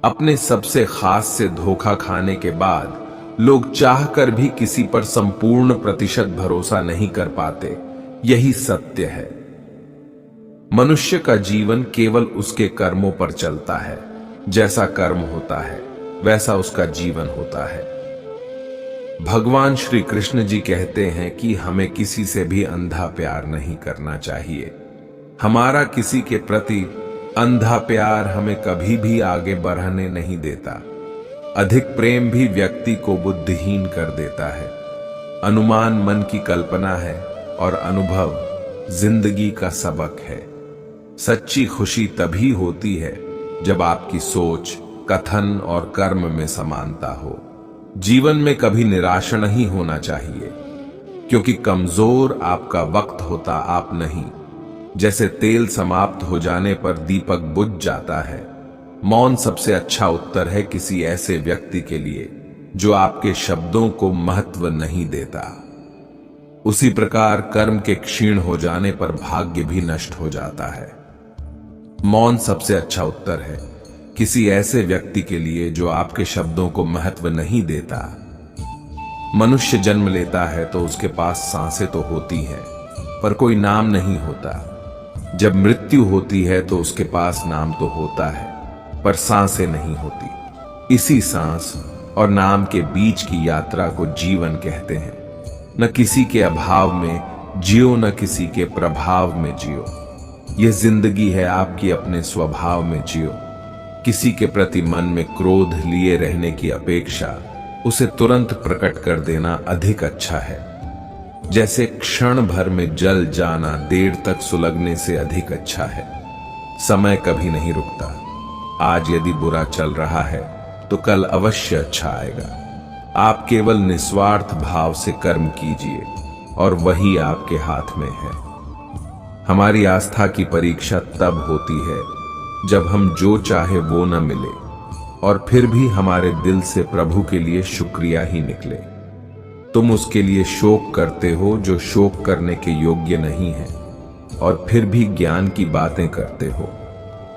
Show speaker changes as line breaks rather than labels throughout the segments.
अपने सबसे खास से धोखा खाने के बाद लोग चाहकर भी किसी पर संपूर्ण प्रतिशत भरोसा नहीं कर पाते। यही सत्य है। मनुष्य का जीवन केवल उसके कर्मों पर चलता है। जैसा कर्म होता है वैसा उसका जीवन होता है। भगवान श्री कृष्ण जी कहते हैं कि हमें किसी से भी अंधा प्यार नहीं करना चाहिए। हमारा किसी के प्रति अंधा प्यार हमें कभी भी आगे बढ़ने नहीं देता। अधिक प्रेम भी व्यक्ति को बुद्धिहीन कर देता है। अनुमान मन की कल्पना है और अनुभव जिंदगी का सबक है। सच्ची खुशी तभी होती है जब आपकी सोच, कथन और कर्म में समानता हो। जीवन में कभी निराश नहीं होना चाहिए, क्योंकि कमजोर आपका वक्त होता, आप नहीं। जैसे तेल समाप्त हो जाने पर दीपक बुझ जाता है, मौन सबसे अच्छा उत्तर है किसी ऐसे व्यक्ति के लिए जो आपके शब्दों को महत्व नहीं देता। उसी प्रकार कर्म के क्षीण हो जाने पर भाग्य भी नष्ट हो जाता है। मौन सबसे अच्छा उत्तर है किसी ऐसे व्यक्ति के लिए जो आपके शब्दों को महत्व नहीं देता। मनुष्य जन्म लेता है तो उसके पास सांसें तो होती हैं, पर कोई नाम नहीं होता। जब मृत्यु होती है तो उसके पास नाम तो होता है, पर सांसें नहीं होती। इसी सांस और नाम के बीच की यात्रा को जीवन कहते हैं। न किसी के अभाव में जियो, न किसी के प्रभाव में जियो। यह जिंदगी है आपकी, अपने स्वभाव में जियो। किसी के प्रति मन में क्रोध लिए रहने की अपेक्षा उसे तुरंत प्रकट कर देना अधिक अच्छा है। जैसे क्षण भर में जल जाना देर तक सुलगने से अधिक अच्छा है। समय कभी नहीं रुकता। आज यदि बुरा चल रहा है तो कल अवश्य अच्छा आएगा। आप केवल निस्वार्थ भाव से कर्म कीजिए और वही आपके हाथ में है। हमारी आस्था की परीक्षा तब होती है जब हम जो चाहे वो न मिले और फिर भी हमारे दिल से प्रभु के लिए शुक्रिया ही निकले। तुम उसके लिए शोक करते हो जो शोक करने के योग्य नहीं है, और फिर भी ज्ञान की बातें करते हो।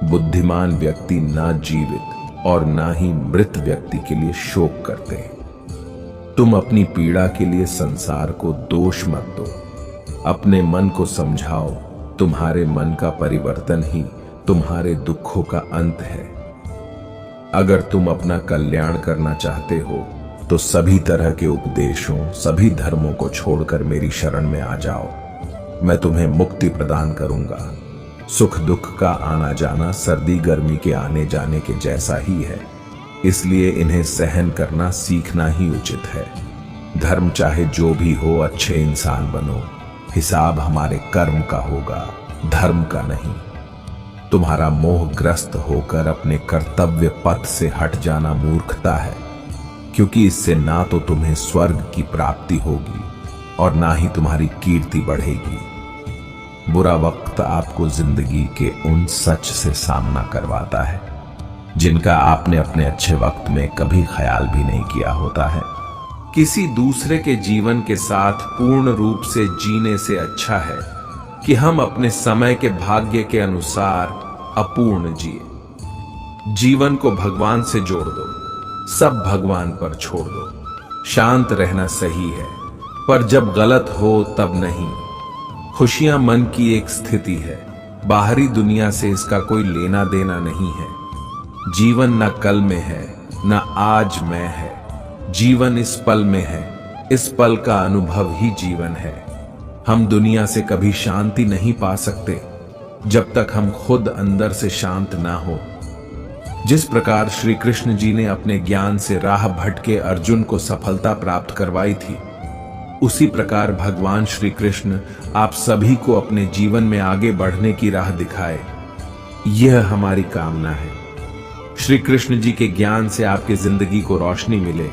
बुद्धिमान व्यक्ति ना जीवित और ना ही मृत व्यक्ति के लिए शोक करते हैं। तुम अपनी पीड़ा के लिए संसार को दोष मत दो। अपने मन को समझाओ, तुम्हारे मन का परिवर्तन ही तुम्हारे दुखों का अंत है। अगर तुम अपना कल्याण करना चाहते हो तो सभी तरह के उपदेशों, सभी धर्मों को छोड़कर मेरी शरण में आ जाओ। मैं तुम्हें मुक्ति प्रदान करूंगा। सुख दुख का आना जाना सर्दी गर्मी के आने जाने के जैसा ही है, इसलिए इन्हें सहन करना सीखना ही उचित है। धर्म चाहे जो भी हो, अच्छे इंसान बनो। हिसाब हमारे कर्म का होगा, धर्म का नहीं। तुम्हारा मोहग्रस्त होकर अपने कर्तव्य पथ से हट जाना मूर्खता है, क्योंकि इससे ना तो तुम्हें स्वर्ग की प्राप्ति होगी और ना ही तुम्हारी कीर्ति बढ़ेगी। बुरा वक्त आपको जिंदगी के उन सच से सामना करवाता है जिनका आपने अपने अच्छे वक्त में कभी ख्याल भी नहीं किया होता है। किसी दूसरे के जीवन के साथ पूर्ण रूप से जीने से अच्छा है कि हम अपने समय के भाग्य के अनुसार अपूर्ण जिए। जीवन को भगवान से जोड़ दो, सब भगवान पर छोड़ दो। शांत रहना सही है, पर जब गलत हो तब नहीं। खुशियां मन की एक स्थिति है, बाहरी दुनिया से इसका कोई लेना देना नहीं है। जीवन न कल में है न आज में है, जीवन इस पल में है। इस पल का अनुभव ही जीवन है। हम दुनिया से कभी शांति नहीं पा सकते जब तक हम खुद अंदर से शांत ना हो। जिस प्रकार श्री कृष्ण जी ने अपने ज्ञान से राह भटके अर्जुन को सफलता प्राप्त करवाई थी, उसी प्रकार भगवान श्री कृष्ण आप सभी को अपने जीवन में आगे बढ़ने की राह दिखाए, यह हमारी कामना है। श्री कृष्ण जी के ज्ञान से आपकी जिंदगी को रोशनी मिले,